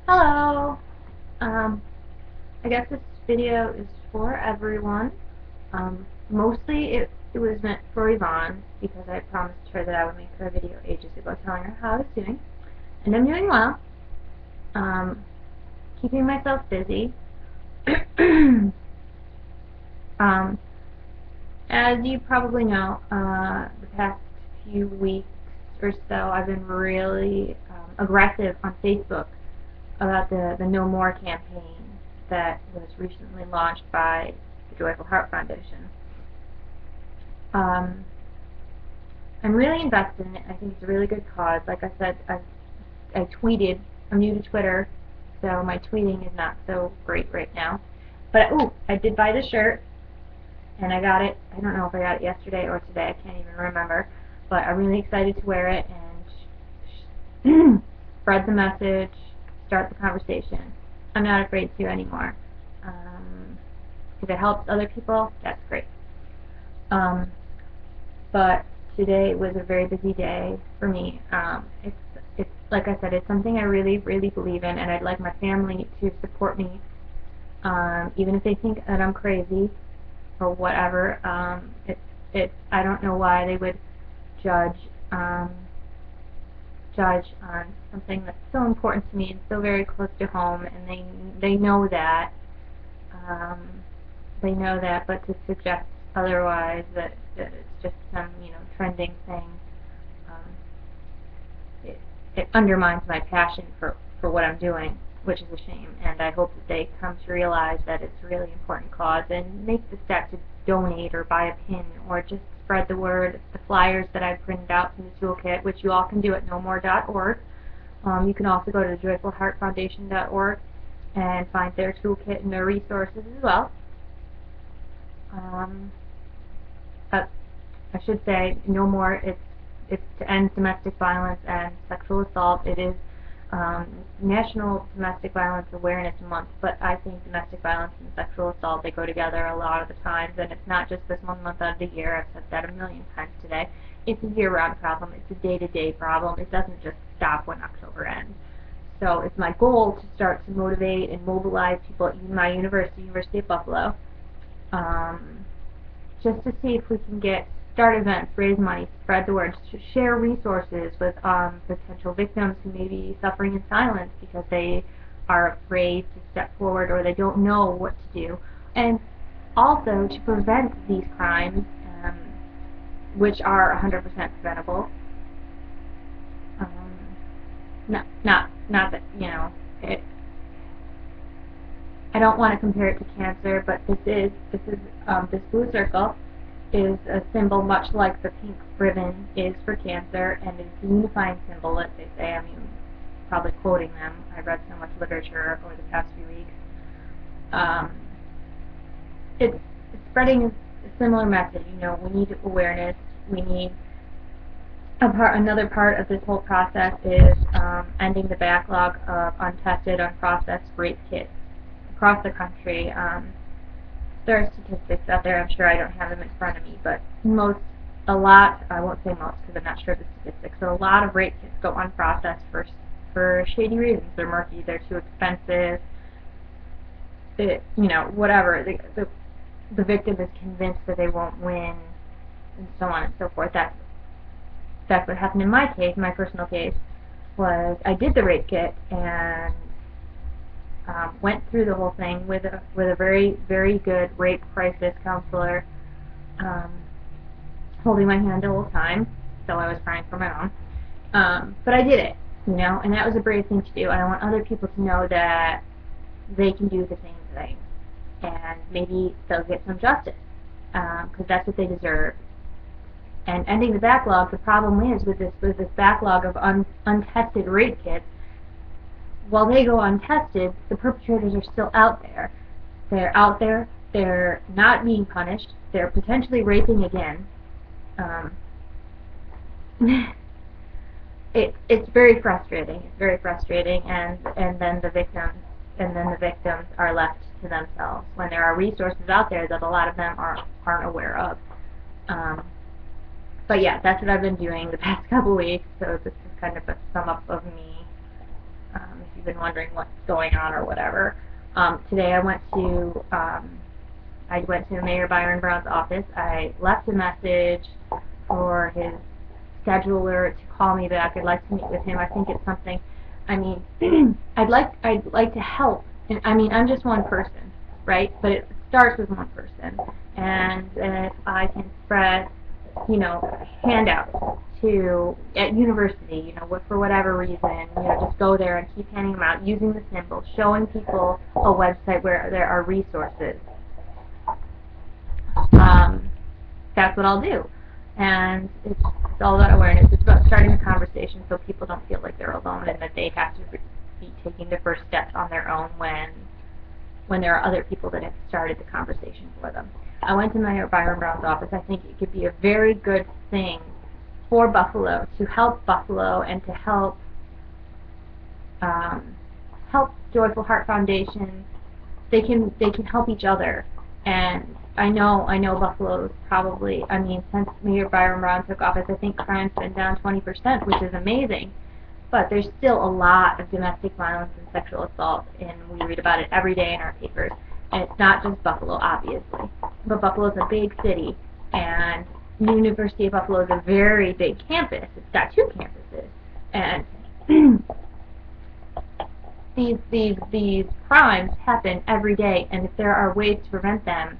Hello. I guess this video is for everyone. Mostly it was meant for Yvonne because I promised her that I would make her a video ages ago telling her how I was doing. And I'm doing well. Keeping myself busy. um, as you probably know, the past few weeks or so I've been really aggressive on Facebook about the No More campaign that was recently launched by the Joyful Heart Foundation. I'm really invested in it. I think it's a really good cause. Like I said, I tweeted. I'm new to Twitter, so my tweeting is not so great right now. But I did buy the shirt, and I got it. I don't know if I got it yesterday or today. I can't even remember. But I'm really excited to wear it and spread the message, start the conversation. I'm not afraid to anymore. If it helps other people, that's great. But today was a very busy day for me. It's like I said, it's something I really, really believe in, and I'd like my family to support me, even if they think that I'm crazy or whatever. I don't know why they would judge on something that's so important to me and so very close to home, and they know that. They know that, but to suggest otherwise, that it's just some trending thing, it undermines my passion for what I'm doing, which is a shame. And I hope that they come to realize that it's a really important cause and make the step to donate or buy a pin or just spread the word. The flyers that I've printed out from the toolkit, which you all can do at nomore.org. You can also go to joyfulheartfoundation.org and find their toolkit and their resources as well. I should say, No More, it's to end domestic violence and sexual assault. It is National Domestic Violence Awareness Month, but I think domestic violence and sexual assault, they go together a lot of the times, and it's not just this 1 month out of the year. I've said that a million times today. It's a year-round problem. It's a day-to-day problem. It doesn't just stop when October ends. So it's my goal to start to motivate and mobilize people at my university, University of Buffalo, just to see if we can start events, raise money, spread the word, to share resources with potential victims who may be suffering in silence because they are afraid to step forward or they don't know what to do, and also to prevent these crimes, which are 100% preventable. Not that I don't want to compare it to cancer, but this blue circle is a symbol much like the pink ribbon is for cancer, and it's a unifying symbol, as they say. I mean, probably quoting them. I've read so much literature over the past few weeks. It's spreading a similar message. We need awareness. We need another part of this whole process is ending the backlog of untested, unprocessed rape kits across the country. There are statistics out there. I'm sure I don't have them in front of me, but I won't say most because I'm not sure of the statistics, but a lot of rape kits go unprocessed for shady reasons. They're murky, they're too expensive, whatever. The victim is convinced that they won't win, and so on and so forth. That's what happened in my case. My personal case was I did the rape kit and went through the whole thing with a very, very good rape crisis counselor holding my hand the whole time, so I was crying for my own. But I did it, and that was a brave thing to do. And I want other people to know that they can do the same thing, and maybe they'll get some justice, because that's what they deserve. And ending the backlog, the problem is with this backlog of untested rape kits, while they go untested, the perpetrators are still out there. They're out there, they're not being punished, they're potentially raping again. It's very frustrating. It's very frustrating, and then the victims are left to themselves when there are resources out there that a lot of them aren't aware of. But yeah, that's what I've been doing the past couple weeks, so this is kind of a sum up of me. If you you've been wondering what's going on or whatever. Today I went to Mayor Byron Brown's office. I left a message for his scheduler to call me back. I'd like to meet with him. I think it's something. I mean, I'd like to help. And, I mean, I'm just one person, right? But it starts with one person. And if I can spread, you know, handouts at university, you know, for whatever reason, you know, just go there and keep handing them out, using the symbol, showing people a website where there are resources. That's what I'll do. And it's all about awareness. It's about starting a conversation so people don't feel like they're alone and that they have to be taking the first steps on their own when there are other people that have started the conversation for them. I went to Mayor Byron Brown's office. I think it could be a very good thing for Buffalo, to help Buffalo and to help Joyful Heart Foundation. They can help each other. And I know Buffalo's probably, I mean, since Mayor Byron Brown took office, I think crime's been down 20%, which is amazing. But there's still a lot of domestic violence and sexual assault, and we read about it every day in our papers. And it's not just Buffalo, obviously. But Buffalo's a big city, and the University of Buffalo is a very big campus. It's got 2 campuses. And these crimes happen every day, and if there are ways to prevent them,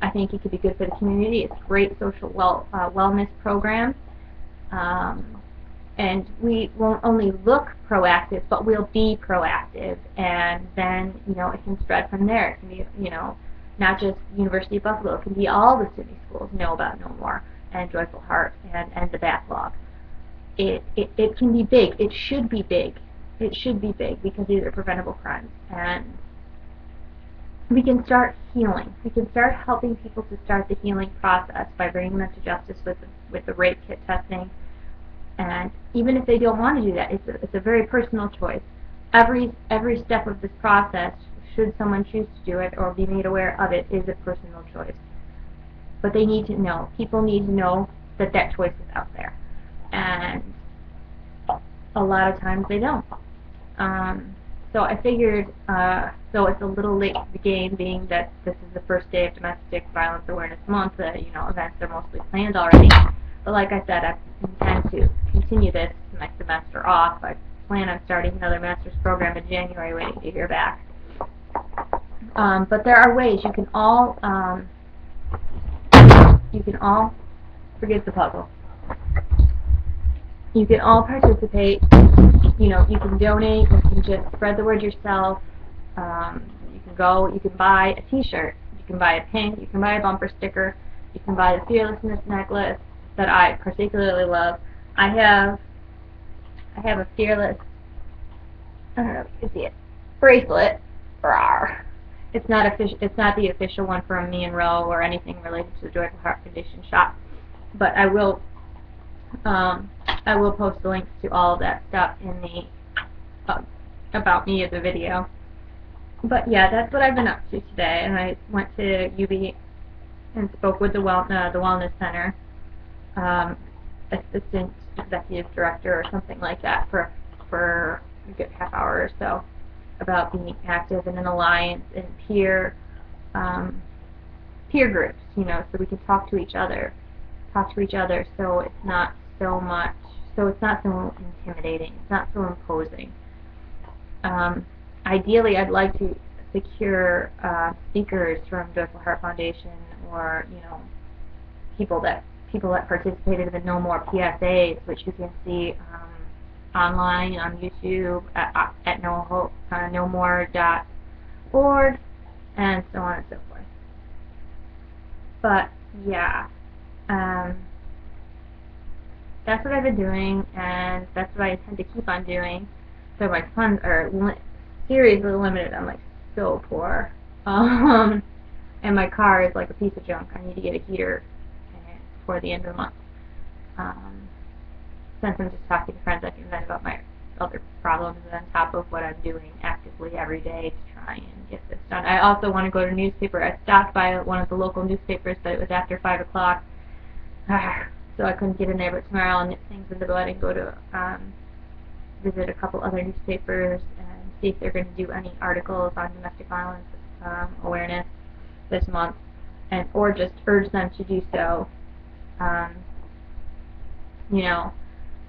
I think it could be good for the community. It's a great social wellness program. And we won't only look proactive, but we'll be proactive, and then, you know, it can spread from there. It can be, you know, not just University of Buffalo. It can be all the SUNY schools know about NOMORE and Joyful Heart and the backlog. It can be big. It should be big. It should be big because these are preventable crimes, and we can start healing. We can start helping people to start the healing process by bringing them to justice with the rape kit testing. And even if they don't want to do that, it's a very personal choice. Every step of this process, should someone choose to do it or be made aware of it, is a personal choice. But they need to know. People need to know that that choice is out there. And a lot of times they don't. So I figured, so it's a little late to the game, being that this is the first day of Domestic Violence Awareness Month. You know, events are mostly planned already. But like I said, I intend to continue this next semester off. I plan on starting another master's program in January, waiting to hear back. But there are ways you can all forget the puzzle. You can all participate. You know, you can donate. You can just spread the word yourself. You can go. You can buy a T-shirt. You can buy a pin. You can buy a bumper sticker. You can buy the Fearlessness necklace that I particularly love. I have a Fearless, I don't know if you can see it, bracelet. Rawr. It's not the official one from me and Ro or anything related to the Joyful Heart Foundation shop, but I will post the links to all of that stuff in the about me of the video. But yeah, that's what I've been up to today. And I went to UB and spoke with the Wellness Center. Assistant executive director or something like that for a good half hour or so about being active in an alliance and peer groups, you know, so we can talk to each other, so it's not so intimidating, it's not so imposing. Ideally, I'd like to secure speakers from Joyful Heart Foundation, or, you know, people that participated in the NOMORE PSAs, which you can see online on YouTube at nomore.org, and so on and so forth. But yeah, that's what I've been doing, and that's what I intend to keep on doing. So my funds are seriously limited. I'm like so poor, and my car is like a piece of junk. I need to get a heater before the end of the month. Since I'm just talking to friends, I can vent about my other problems on top of what I'm doing actively every day to try and get this done. I also want to go to a newspaper. I stopped by one of the local newspapers, but it was after 5 o'clock, so I couldn't get in there. But tomorrow I'll nip things in the bud and go to visit a couple other newspapers and see if they're going to do any articles on domestic violence awareness this month, or just urge them to do so. You know,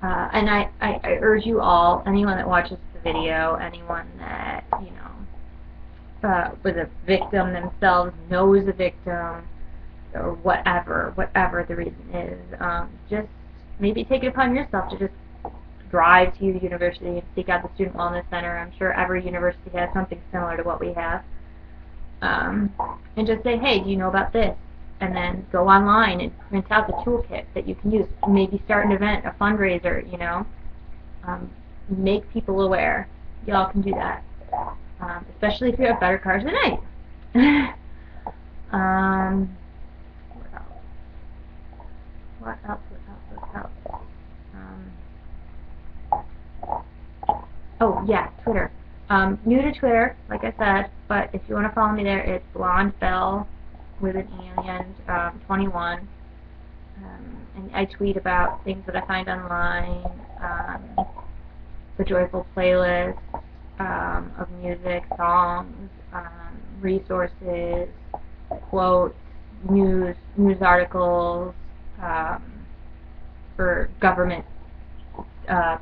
and I urge you all, anyone that watches the video, anyone that, you know, was a victim themselves, knows a victim, or whatever the reason is, just maybe take it upon yourself to just drive to the university and seek out the Student Wellness Center. I'm sure every university has something similar to what we have. And just say, hey, do you know about this? And then go online and print out the toolkit that you can use. Maybe start an event, a fundraiser, you know. Make people aware. Y'all can do that. Especially if you have better cars than I do. What else? Oh, yeah, Twitter. New to Twitter, like I said, but if you want to follow me there, it's Blonde Bell with an E on the end, 21. And I tweet about things that I find online, the joyful playlist of music, songs, resources, quotes, news articles, for government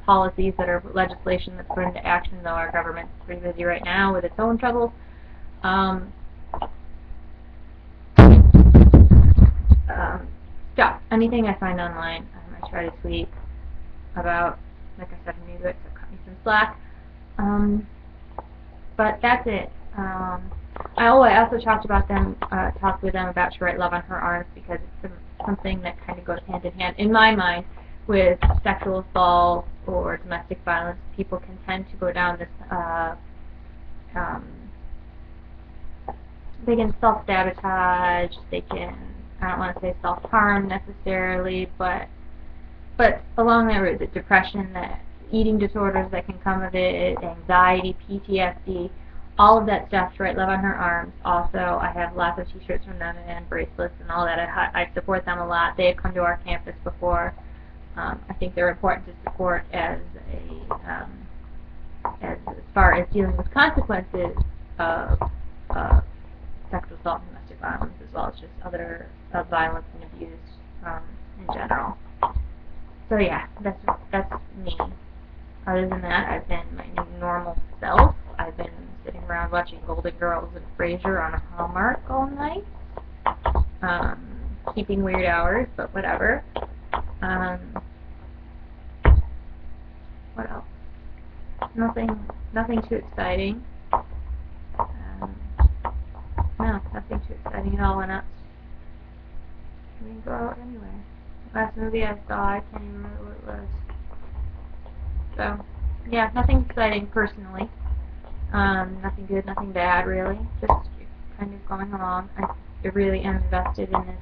policies that are legislation that's put into action, though our government's pretty busy right now with its own troubles. Stuff. Anything I find online, I try to tweet about. Like I said, I'm new to it, so cut me some slack. But that's it. I also talked with them about She Write Love on Her Arms, because it's something that kind of goes hand in hand, in my mind, with sexual assault or domestic violence. People can tend to go down this, they can self-sabotage, they can, I don't want to say self-harm necessarily, but along that route, the depression, the eating disorders that can come of it, anxiety, PTSD, all of that stuff. She Write Love on Her Arms. Also, I have lots of t-shirts from them and bracelets and all that. I support them a lot. They have come to our campus before. I think they're important to support as far as dealing with consequences of sexual assault and domestic violence, as well as just other violence and abuse in general. So yeah, that's me. Other than that, I've been my new normal self. I've been sitting around watching Golden Girls and Frasier on a Hallmark all night. Keeping weird hours, but whatever. What else? Nothing too exciting. No, nothing too exciting at all. Why not? We can go out anyway. Last movie I saw, I can't even remember what it was. So, yeah, nothing exciting personally. Nothing good, nothing bad, really. Just kind of going along. I really am invested in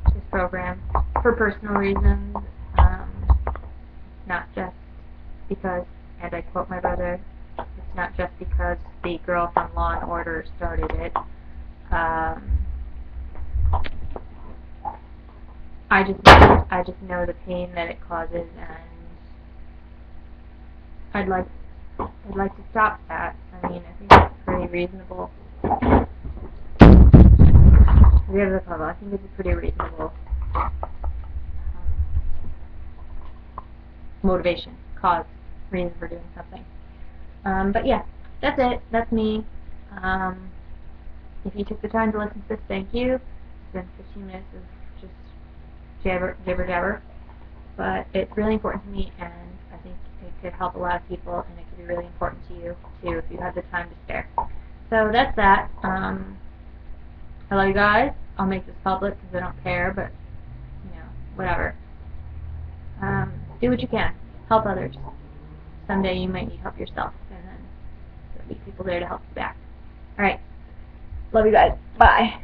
this program for personal reasons. Not just because, and I quote my brother, it's not just because the girl from Law and Order started it. I just know the pain that it causes, and I'd like to stop that. I mean, I think it's pretty reasonable. I think it's a pretty reasonable motivation, cause, reason for doing something. But yeah, that's it. That's me. If you took the time to listen to this, thank you. It's been 15 minutes of just jibber jabber, but it's really important to me, and I think it could help a lot of people, and it could be really important to you too if you have the time to spare. So that's that. I love you guys. I'll make this public because I don't care, but you know, whatever. Do what you can. Help others. Someday you might need help yourself, and then there'll be people there to help you back. All right. Love you guys. Bye.